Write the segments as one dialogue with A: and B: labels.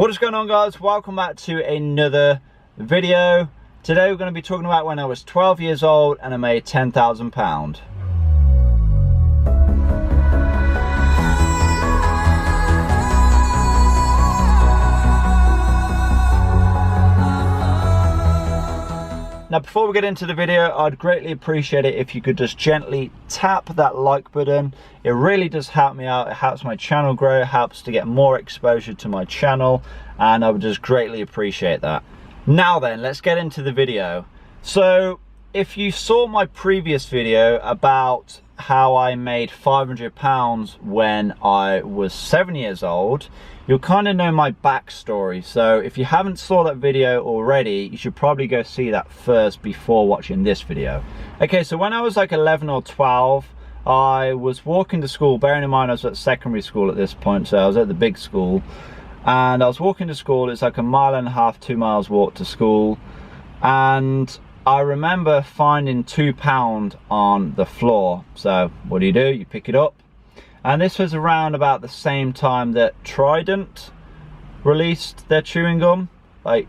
A: What is going on, guys? Welcome back to another video. Today we're going to be talking about when I was 12 years old and I made £10,000. Now, before we get into the video, I'd greatly appreciate it if you could just gently tap that like button. It really does help me out. It helps my channel grow, it helps to get more exposure to my channel, and I would just greatly appreciate that. Now then, let's get into the video. So, if you saw my previous video about how I made £500 when I was 7 years old, you'll kind of know my backstory. So if you haven't saw that video already, you should probably go see that first before watching this video. Okay, so when I was like 11 or 12, I was walking to school. Bearing in mind I was at secondary school at this point, so I was at the big school, and I was walking to school. It's like a 1.5 miles, 2 miles walk to school, and I remember finding £2 on the floor. So what do? You pick it up. And this was around about the same time that Trident released their chewing gum. Like,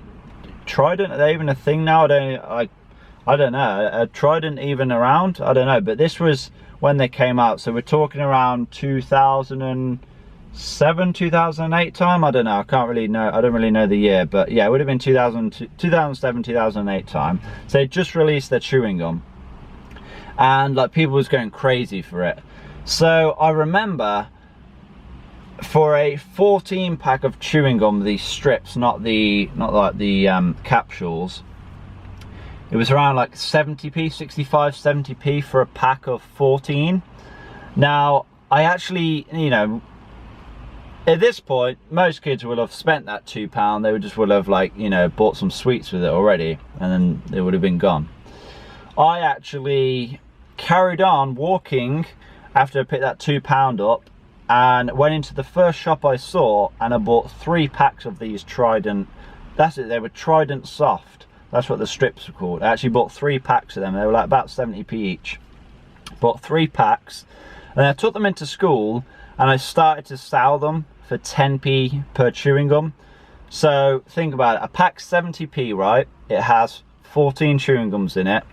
A: Trident, are they even a thing now? I don't know. Are Trident even around? I don't know. But this was when they came out. So we're talking around 2007, 2008 time. I don't know. I can't really know. I don't really know the year. But yeah, it would have been 2007, 2008 time. So they just released their chewing gum. And like, people was going crazy for it. So I remember for a 14 pack of chewing gum, these strips, not like the capsules, it was around like 70p, 65, 70p for a pack of 14. Now, I actually, you know, at this point, most kids would have spent that £2. They would have, like, you know, bought some sweets with it already, and then they would have been gone. I actually carried on walking after I picked that £2 up and went into the first shop I saw, and I bought 3 packs of these Trident. That's it, they were Trident Soft. That's what the strips were called. I actually bought 3 packs of them. They were like about 70p each. Bought 3 packs, and I took them into school and I started to sell them for 10p per chewing gum. So think about it, a pack's 70p, right? It has 14 chewing gums in it.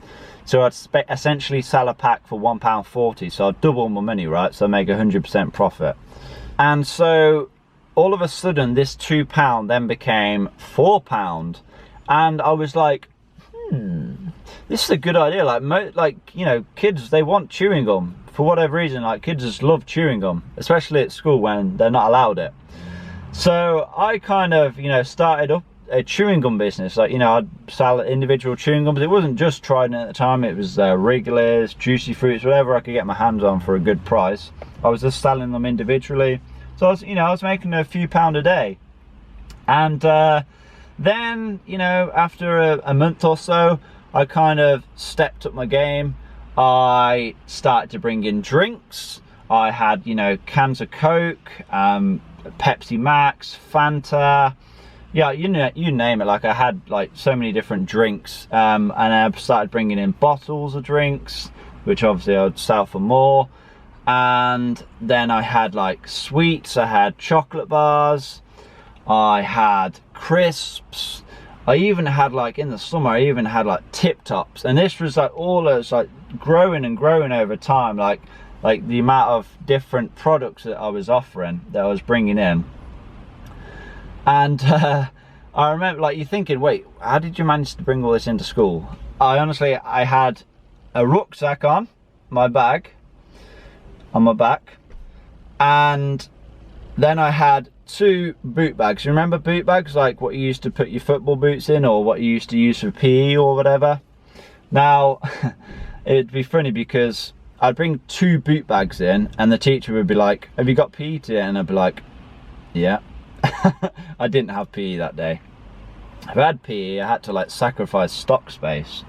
A: So I'd essentially sell a pack for £1.40, so I'd double my money, right? So I make 100% profit. And so all of a sudden, this £2 then became £4, and I was like, this is a good idea. Like, you know, kids, they want chewing gum for whatever reason. Like, kids just love chewing gum, especially at school when they're not allowed it. So I kind of, you know, started up a chewing gum business. Like, you know, I'd sell individual chewing gums. It wasn't just Trident at the time, it was Wrigley's, Juicy Fruits, whatever I could get my hands on for a good price. I was just selling them individually. So I was, you know, I was making a few pound a day. And then, you know, after a month or so, I kind of stepped up my game. I started to bring in drinks. I had, you know, cans of Coke, Pepsi Max, Fanta, yeah, you name it. Like, I had like so many different drinks, and I started bringing in bottles of drinks, which obviously I would sell for more. And then I had like sweets. I had chocolate bars, I had crisps, I even had, like, in the summer, I even had like Tip Tops. And this was like all those, like, growing and growing over time, like the amount of different products that I was offering, that I was bringing in. And I remember, like, you're thinking, wait, how did you manage to bring all this into school? I had a rucksack on my back, and then I had 2 boot bags. You remember boot bags, like what you used to put your football boots in, or what you used to use for PE or whatever? Now, it'd be funny because I'd bring 2 boot bags in, and the teacher would be like, have you got PE today? And I'd be like, yeah. I didn't have PE that day. If I had PE, I had to, like, sacrifice stock space.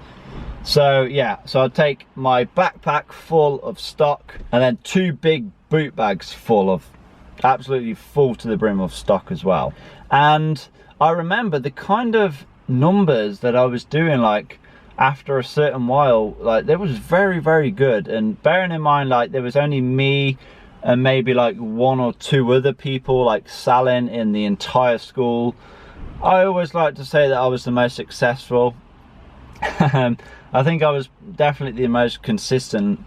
A: So yeah, so I'd take my backpack full of stock, and then 2 big boot bags full of, absolutely full to the brim of stock as well. And I remember the kind of numbers that I was doing, like, after a certain while, like, they was very, very good. And bearing in mind, like, there was only me, and maybe like 1 or 2 other people like selling in the entire school. I always like to say that I was the most successful. I think I was definitely the most consistent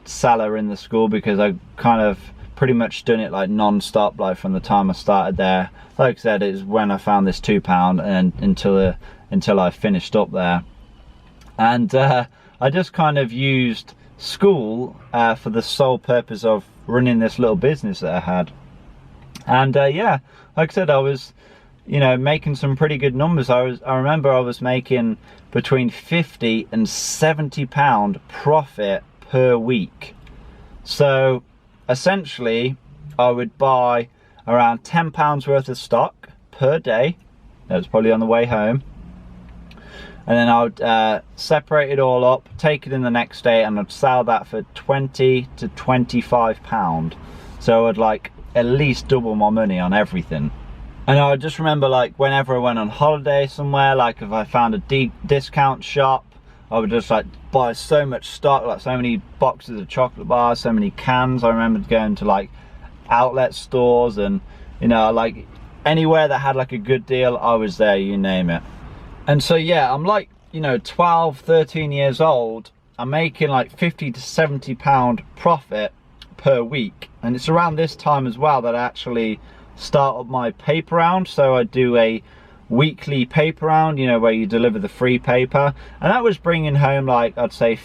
A: seller in the school, because I kind of pretty much done it like non-stop, like from the time I started there. Like I said, it's when I found this £2 and until I finished up there. And I just kind of used school for the sole purpose of running this little business that I had. And yeah, like I said, I was, you know, making some pretty good numbers. I remember I was making between £50 and £70 profit per week. So essentially I would buy around £10 worth of stock per day. That was probably on the way home. And then I would separate it all up, take it in the next day, and I'd sell that for £20 to £25. So I would like at least double my money on everything. And I just remember, like, whenever I went on holiday somewhere, like if I found a deep discount shop, I would just like buy so much stock, like so many boxes of chocolate bars, so many cans. I remember going to like outlet stores, and you know, like anywhere that had like a good deal, I was there, you name it. And so yeah, I'm like, you know, 12, 13 years old. I'm making like £50 to £70 profit per week. And it's around this time as well that I actually start up my paper round. So I do a weekly paper round, you know, where you deliver the free paper. And that was bringing home like, I'd say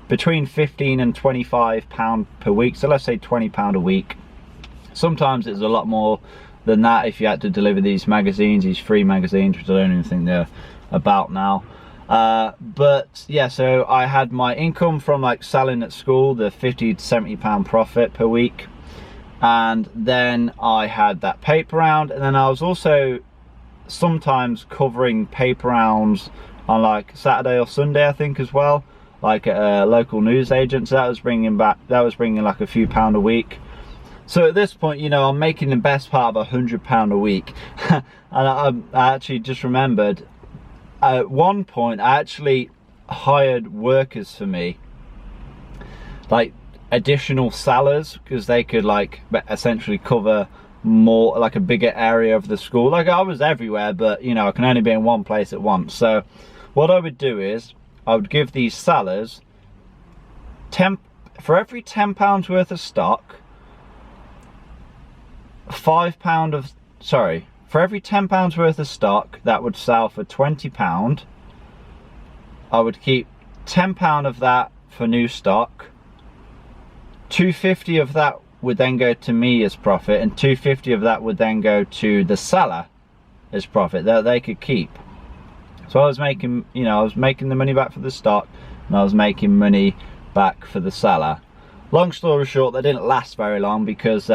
A: between £15 and £25 per week. So let's say £20 a week. Sometimes it's a lot more than that if you had to deliver these magazines, these free magazines, which I don't even think they're about now. But yeah, so I had my income from like selling at school, the £50 to £70 profit per week, and then I had that paper round, and then I was also sometimes covering paper rounds on like Saturday or Sunday, I think, as well, like at a local news agent. So that was bringing like a few pound a week. So at this point, you know, I'm making the best part of £100 a week. And I actually just remembered, at one point, I actually hired workers for me, like additional sellers, because they could like essentially cover more, like a bigger area of the school. Like I was everywhere, but you know, I can only be in one place at once. So what I would do is I would give these sellers for every £10 worth of stock, for every £10 worth of stock that would sell for £20, I would keep £10 of that for new stock. £2.50 of that would then go to me as profit, and £2.50 of that would then go to the seller as profit that they could keep. So I was making, you know, I was making the money back for the stock, and I was making money back for the seller. Long story short, that didn't last very long, because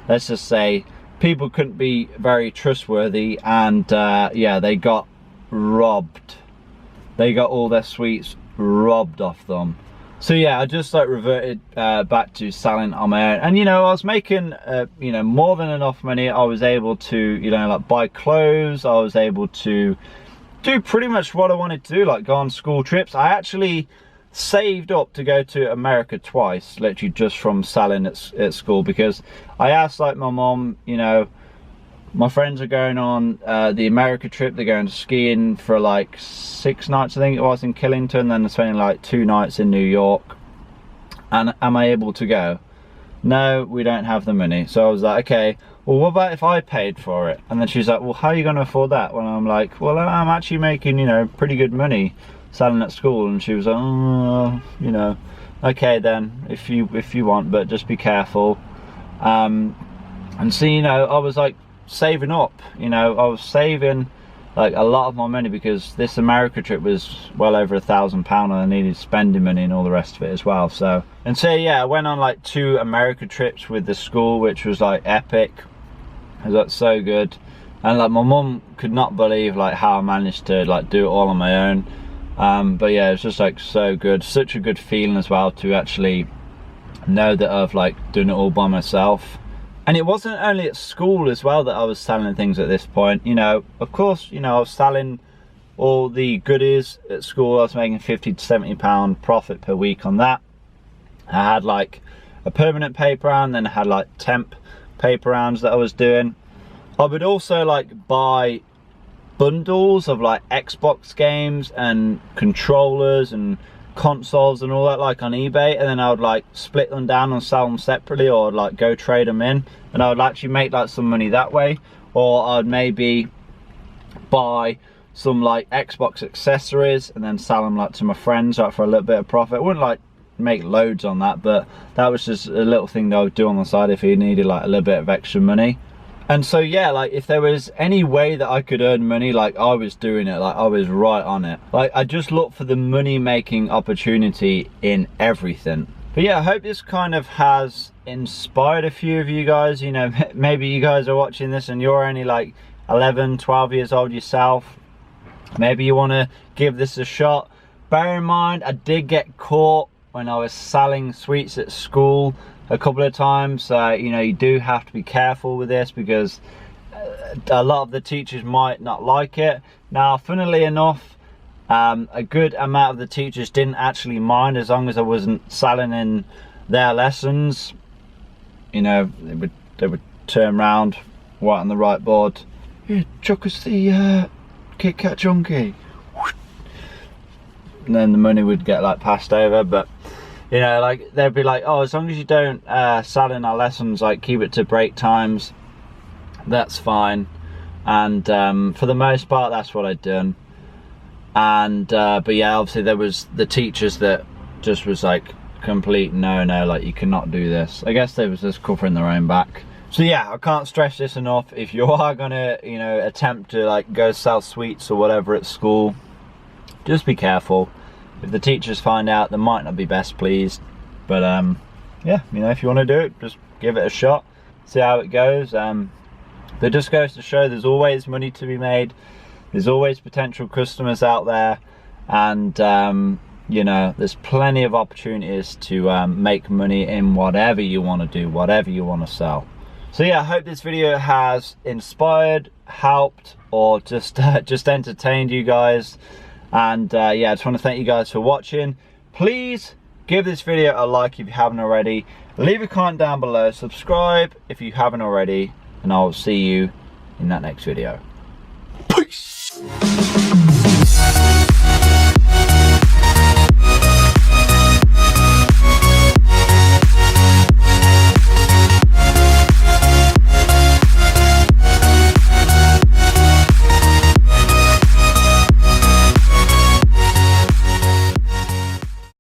A: let's just say people couldn't be very trustworthy, and yeah, they got robbed. They got all their sweets robbed off them. So yeah, I just like reverted back to selling on my own. And you know, I was making you know, more than enough money. I was able to, you know, like buy clothes. I was able to do pretty much what I wanted to do, like go on school trips. I actually saved up to go to America twice, literally just from selling at school, because I asked like my mom, you know, my friends are going on the America trip. They're going skiing for like 6 nights, I think it was, in Killington, then they're spending like 2 nights in New York, and am I able to go? No, we don't have the money. So I was like, okay, well, what about if I paid for it? And then she's like, well, how are you going to afford that? When I'm like, well, I'm actually making, you know, pretty good money selling at school. And she was like, oh, you know, okay then, if you want, but just be careful. And so, you know, I was like saving up, you know, I was saving like a lot of my money, because this America trip was well over £1,000, and I needed spending money and all the rest of it as well. So, and so yeah, I went on like 2 America trips with the school, which was like epic. It was like so good, and like my mum could not believe like how I managed to like do it all on my own. But yeah, it's just like so good, such a good feeling as well to actually know that I've like done it all by myself. And it wasn't only at school as well that I was selling things at this point. You know, of course, you know, I was selling all the goodies at school. I was making £50 to £70 profit per week on that. I had like a permanent paper round, then I had like temp paper rounds that I was doing. I would also like buy bundles of like Xbox games and controllers and consoles and all that, like on eBay, and then I would like split them down and sell them separately, or like go trade them in, and I would actually make like some money that way. Or I'd maybe buy some like Xbox accessories and then sell them like to my friends, like for a little bit of profit. I wouldn't like make loads on that, but that was just a little thing that I would do on the side if you needed like a little bit of extra money. And so yeah, like if there was any way that I could earn money, like I was doing it, like I was right on it. Like I just look for the money making opportunity in everything. But yeah, I hope this kind of has inspired a few of you guys. You know, maybe you guys are watching this and you're only like 11, 12 years old yourself. Maybe you want to give this a shot. Bear in mind, I did get caught when I was selling sweets at school a couple of times. You know, you do have to be careful with this because a lot of the teachers might not like it. Now, funnily enough, a good amount of the teachers didn't actually mind as long as I wasn't selling in their lessons. You know, they would turn around, right on the right board. Here, chuck us the Kit Kat Chunky. And then the money would get like passed over. But you know, like they'd be like, oh, as long as you don't sell in our lessons, like keep it to break times, that's fine. And for the most part, that's what I'd done. And but yeah, obviously there was the teachers that just was like complete no, like you cannot do this. I guess they was just covering their own back. So yeah, I can't stress this enough. If you are gonna, you know, attempt to like go sell sweets or whatever at school, just be careful. If the teachers find out, they might not be best pleased. But yeah, you know, if you want to do it, just give it a shot, see how it goes. But it just goes to show there's always money to be made. There's always potential customers out there, and you know, there's plenty of opportunities to make money in whatever you want to do, whatever you want to sell. So yeah, I hope this video has inspired, helped, or just just entertained you guys. And yeah, I just want to thank you guys for watching. Please give this video a like if you haven't already. Leave a comment down below. Subscribe if you haven't already. And I'll see you in that next video. Peace!